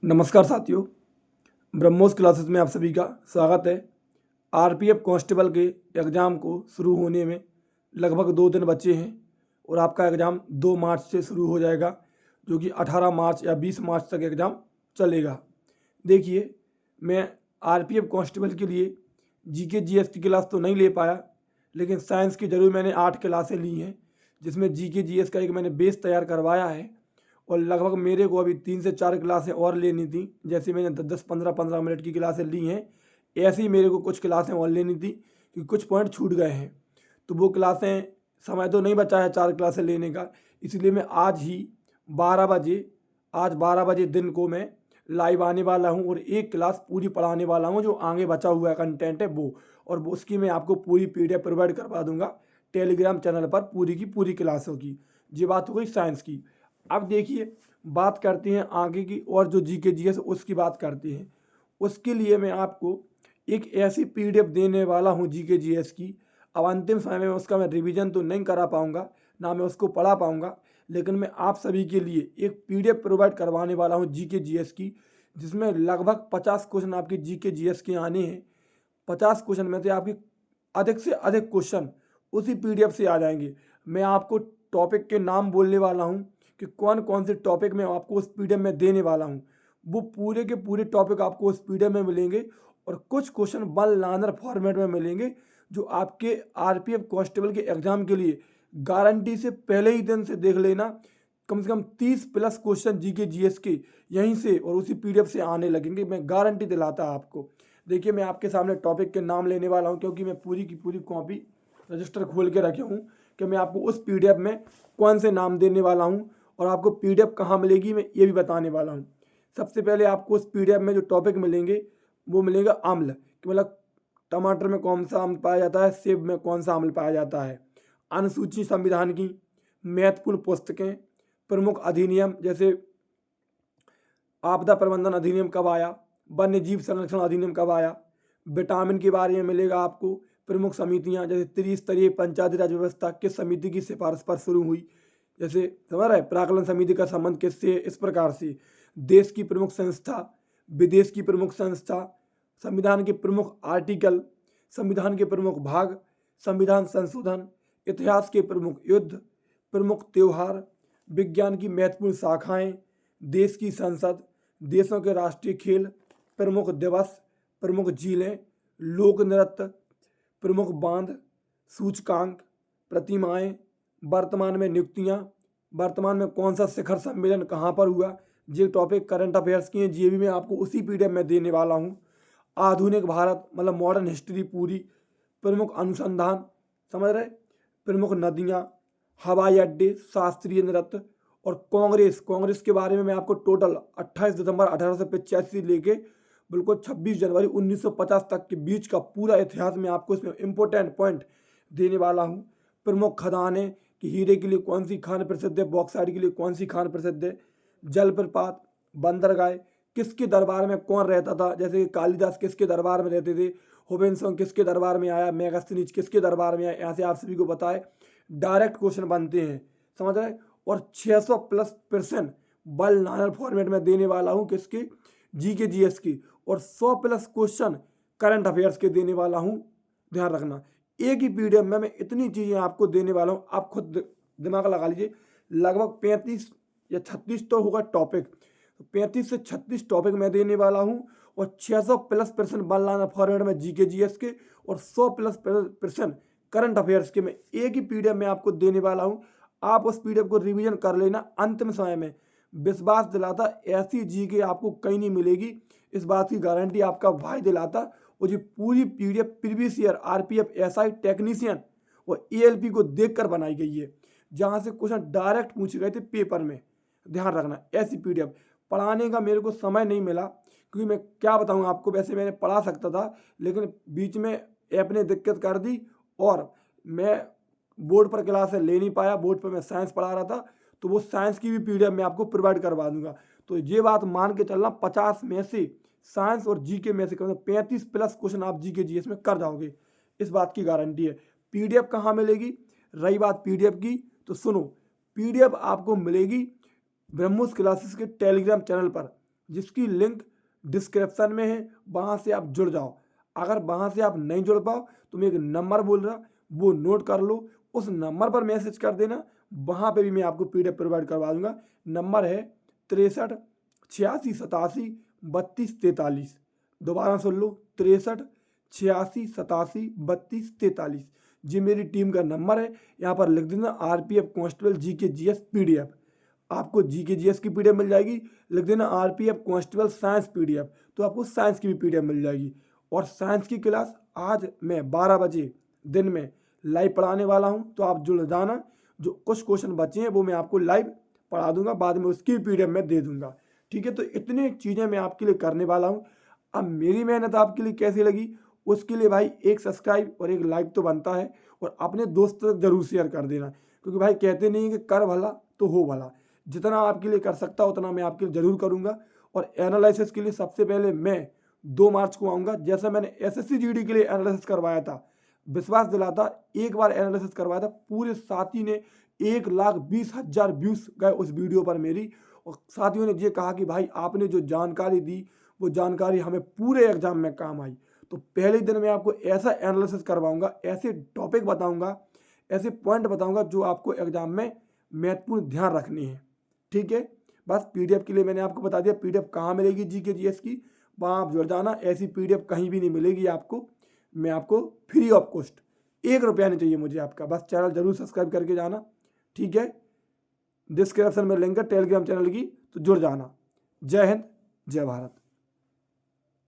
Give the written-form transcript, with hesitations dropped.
नमस्कार साथियों, ब्रह्मोस क्लासेस में आप सभी का स्वागत है। आरपीएफ कांस्टेबल के एग्ज़ाम को शुरू होने में लगभग 2 दिन बचे हैं और आपका एग्ज़ाम 2 मार्च से शुरू हो जाएगा, जो कि 18 मार्च या 20 मार्च तक एग्ज़ाम चलेगा। देखिए, मैं आरपीएफ कांस्टेबल के लिए जीके जीएस की क्लास तो नहीं ले पाया, लेकिन साइंस की ज़रूर मैंने 8 क्लासें ली हैं, जिसमें जीके जीएस का एक मैंने बेस तैयार करवाया है और लगभग मेरे को अभी 3 से 4 क्लासें और लेनी थी। जैसे मैंने 10 15 मिनट की क्लासें ली हैं, ऐसे ही मेरे को कुछ क्लासें और लेनी थी क्योंकि कुछ पॉइंट छूट गए हैं। तो वो क्लासें, समय तो नहीं बचा है 4 क्लासें लेने का, इसलिए मैं आज ही 12 बजे, आज 12 बजे दिन को मैं लाइव आने वाला हूँ और एक क्लास पूरी पढ़ाने वाला हूँ। जो आगे बचा हुआ कंटेंट है वो, और उसकी मैं आपको पूरी पीडीएफ प्रोवाइड करवा दूंगा टेलीग्राम चैनल पर, पूरी की पूरी क्लासों की। ये बात हो गई साइंस की। अब देखिए, बात करते हैं आगे की, और जो जीके जीएस उसकी बात करते हैं। उसके लिए मैं आपको एक ऐसी पीडीएफ देने वाला हूं जीके जीएस की। अब अंतिम समय में उसका मैं रिवीजन तो नहीं करा पाऊंगा, ना मैं उसको पढ़ा पाऊंगा, लेकिन मैं आप सभी के लिए एक पीडीएफ प्रोवाइड करवाने वाला हूं जीके जीएस की, जिसमें लगभग 50 क्वेश्चन आपके जीके जीएस के आने हैं। 50 क्वेश्चन में से आपके अधिक से अधिक क्वेश्चन उसी पीडीएफ से आ जाएंगे। मैं आपको टॉपिक के नाम बोलने वाला हूं कि कौन कौन से टॉपिक मैं आपको उस पीडीएफ में देने वाला हूं। वो पूरे के पूरे टॉपिक आपको उस पीडीएफ में मिलेंगे और कुछ क्वेश्चन वन लाइनर फॉर्मेट में मिलेंगे, जो आपके आरपीएफ कांस्टेबल के एग्जाम के लिए गारंटी से पहले ही दिन से देख लेना। कम से कम 30 प्लस क्वेश्चन जीके जीएस के यहीं से और उसी पीडीएफ से आने लगेंगे, मैं गारंटी दिलाता आपको। देखिए, मैं आपके सामने टॉपिक के नाम लेने वाला हूँ, क्योंकि मैं पूरी की पूरी कॉपी रजिस्टर खोल के रखे हूँ कि मैं आपको उस पीडीएफ में कौन से नाम देने वाला हूँ और आपको पीडीएफ कहाँ मिलेगी मैं ये भी बताने वाला हूँ। सबसे पहले आपको उस पीडीएफ में जो टॉपिक मिलेंगे वो मिलेगा अम्ल, कि मतलब टमाटर में कौन सा अम्ल पाया जाता है, सेब में कौन सा अम्ल पाया जाता है, अनुसूची संविधान की महत्वपूर्ण पुस्तकें, प्रमुख अधिनियम जैसे आपदा प्रबंधन अधिनियम कब आया, वन्य जीव संरक्षण अधिनियम कब आया, विटामिन के बारे में मिलेगा आपको, प्रमुख समितियां जैसे त्रिस्तरीय पंचायती राज व्यवस्था किस समिति की सिफारिश पर शुरू हुई, जैसे समझ रहा है प्राकलन समिति का संबंध किससे, इस प्रकार से देश की प्रमुख संस्था, विदेश की प्रमुख संस्था, संविधान के प्रमुख आर्टिकल, संविधान के प्रमुख भाग, संविधान संशोधन, इतिहास के प्रमुख युद्ध, प्रमुख त्यौहार, विज्ञान की महत्वपूर्ण शाखाएं, देश की संसद, देशों के राष्ट्रीय खेल, प्रमुख दिवस, प्रमुख झीलें, लोक नृत्य, प्रमुख बांध, सूचकांक, प्रतिमाएं, वर्तमान में नियुक्तियां, वर्तमान में कौन सा शिखर सम्मेलन कहाँ पर हुआ, ये टॉपिक करंट अफेयर्स की हैं, ये भी मैं आपको उसी पीडीएफ में देने वाला हूँ। आधुनिक भारत मतलब मॉडर्न हिस्ट्री पूरी, प्रमुख अनुसंधान, समझ रहे, प्रमुख नदियाँ, हवाई अड्डे, शास्त्रीय नृत्य, और कांग्रेस के बारे में मैं आपको टोटल 28 दिसंबर 1885 से लेके बिल्कुल 26 जनवरी 1950 तक के बीच का पूरा इतिहास में आपको इसमें इंपॉर्टेंट पॉइंट देने वाला हूँ। प्रमुख खदानें कि हीरे के लिए कौन सी खान प्रसिद्ध है, बॉक्साइट के लिए कौन सी खान प्रसिद्ध है, जलप्रपात, बंदरगाह, किसके दरबार में कौन रहता था, जैसे कि कालिदास किसके दरबार में रहते थे, हुबेन किसके दरबार में आया, मेगास्थनीज किसके दरबार में आया, यहाँ से आप सभी को बताए। डायरेक्ट क्वेश्चन बनते हैं, समझ रहे। और 600 प्लस % बल लाइनर फॉर्मेट में देने वाला हूँ किसके, जीके जीएस की, और 100 प्लस क्वेश्चन करंट अफेयर्स के देने वाला हूँ। ध्यान रखना, एक ही पीडीएफ में मैं इतनी चीज़ें आपको देने वाला हूँ, आप खुद दिमाग लगा लीजिए। लगभग 35 या 36 तो होगा टॉपिक, 35 से 36 टॉपिक मैं देने वाला हूँ, और 600 प्लस % बल लाइनर फॉर्मेट में जीके जीएस के, और 100 प्लस % करंट अफेयर्स के मैं एक ही पीडीएफ में आपको देने वाला हूँ। आप उस पीडीएफ को रिवीजन कर लेना अंतिम समय में। विश्वास दिलाता, ऐसी जीके आपको कहीं नहीं मिलेगी, इस बात की गारंटी आपका भाई दिलाता। और ये पूरी PDF previous year RPF SI technician और एएलपी को देखकर बनाई गई है, जहाँ से क्वेश्चन डायरेक्ट पूछे गए थे पेपर में। ध्यान रखना, ऐसी पीडीएफ पढ़ाने का मेरे को समय नहीं मिला, क्योंकि मैं क्या बताऊँ आपको, वैसे मैंने पढ़ा सकता था, लेकिन बीच में ऐप ने दिक्कत कर दी और मैं बोर्ड पर क्लासें ले नहीं पाया। बोर्ड पर मैं साइंस पढ़ा रहा था, तो वो साइंस की भी पीडीएफ मैं आपको प्रोवाइड करवा दूंगा। तो ये बात मान के चलना, 50 में से साइंस और जीके में से कम से कम 35 प्लस क्वेश्चन आप जीके जीएस में कर जाओगे, इस बात की गारंटी है। पीडीएफ कहाँ मिलेगी, रही बात पीडीएफ की, तो सुनो, पीडीएफ आपको मिलेगी ब्रह्मोस क्लासेस के टेलीग्राम चैनल पर। जिसकी लिंक डिस्क्रिप्शन में है, वहाँ से आप जुड़ जाओ। अगर वहाँ से आप नहीं जुड़ पाओ तो मैं एक नंबर बोल रहा, वो नोट कर लो, उस नंबर पर मैसेज कर देना, वहाँ पे भी मैं आपको PDF प्रोवाइड करवा दूंगा। नंबर है 63 86 87 32 43। दोबारा सुन लो, 63 86 87 32 43। जी मेरी टीम का नंबर है। यहाँ पर लिख देना RPF constable GK GS PDF। आपको GK GS की PDF मिल जाएगी। लिख देना RPF कांस्टेबल साइंस PDF, तो आपको साइंस की भी PDF मिल जाएगी। और साइंस की क्लास आज मैं 12 बजे दिन में लाइव पढ़ाने वाला हूँ, तो आप जुड़ जाना। जो कुछ क्वेश्चन बचे हैं वो मैं आपको लाइव पढ़ा दूंगा, बाद में उसकी PDF मैं दे दूंगा। ठीक है, तो इतनी चीज़ें मैं आपके लिए करने वाला हूँ। अब मेरी मेहनत आपके लिए कैसी लगी, उसके लिए भाई एक सब्सक्राइब और एक लाइक तो बनता है, और अपने दोस्तों तक जरूर शेयर कर देना, क्योंकि भाई कहते नहीं है कि कर भला तो हो भला। जितना आपके लिए कर सकता उतना मैं आपके लिए जरूर करूँगा। और एनालिसिस के लिए सबसे पहले मैं 2 मार्च को आऊँगा। जैसा मैंने SSC GD के लिए एनालिसिस करवाया था, विश्वास दिलाता, एक बार एनालिसिस करवाया था, पूरे साथी ने 1,20,000 व्यूज़ गए उस वीडियो पर मेरी। और साथियों ने ये कहा कि भाई आपने जो जानकारी दी वो जानकारी हमें पूरे एग्जाम में काम आई। तो पहले दिन मैं आपको ऐसा एनालिसिस करवाऊंगा, ऐसे टॉपिक बताऊंगा, ऐसे पॉइंट बताऊंगा जो आपको एग्जाम में महत्वपूर्ण ध्यान रखनी है। ठीक है, बस PDF के लिए मैंने आपको बता दिया। PDF कहाँ मिलेगी GK GS की, वहाँ आप जुड़ जाना। ऐसी PDF कहीं भी नहीं मिलेगी आपको। मैं आपको फ्री ऑफ कॉस्ट, 1 रुपया नहीं चाहिए मुझे आपका, बस चैनल जरूर सब्सक्राइब करके जाना। ठीक है, डिस्क्रिप्शन में लिंक है टेलीग्राम चैनल की, तो जुड़ जाना। जय हिंद, जय भारत।